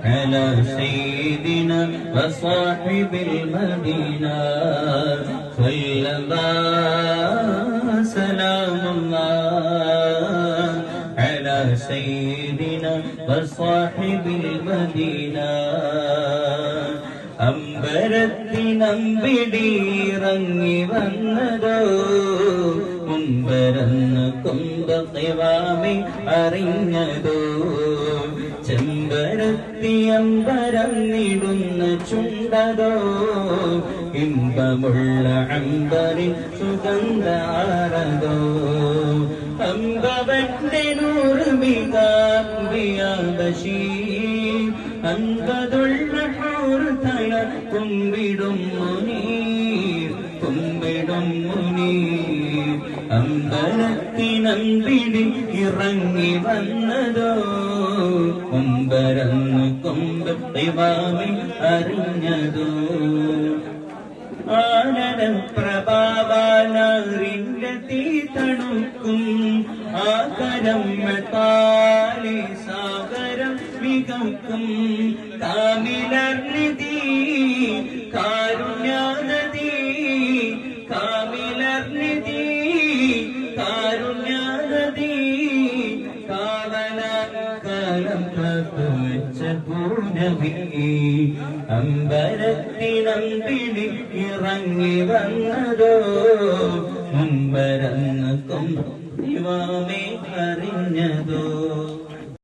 على سيدنا وصاحب المدينة صلى الله سلام الله على سيدنا وصاحب المدينة അമ്പരത്തിനമ്പിടിയിറങ്ങി വന്നതോ മുമ്പരന്ന് കുംഭത്തിവാമി അറിഞ്ഞതോ ചെമ്പരത്തിയമ്പരന്നിടുന്ന ചുണ്ടതോ ഇമ്പമുള്ള അമ്പരിൻ സുഗന്ധാരതോ അമ്പവന്റെ നൂറ് ബഷീർ അമ്പതുള്ള ഹൂർതന കുമ്പിടും മുനീർ അമ്പലത്തിനമ്പിടി ഇറങ്ങി വന്നതോ കൊമ്പരന്ന് കൊമ്പത്തിവാമി അറിഞ്ഞതോ ആനന പ്രഭാവാനാറിന്റെ തീ തണുക്കും ആകരം താലി സാഗരം മികക്കും കാമിലർനിധി കാരുണ്യനദി കാമിലർനിധി കാരുണ്യനദി കാവലം കാത്തുവച്ച പൂനവി അമ്പരത്തിനമ്പിടി ഇറങ്ങി വന്നതോ മുമ്പരന്ന് കൊമ്പത്തിവാമി അറിഞ്ഞതോ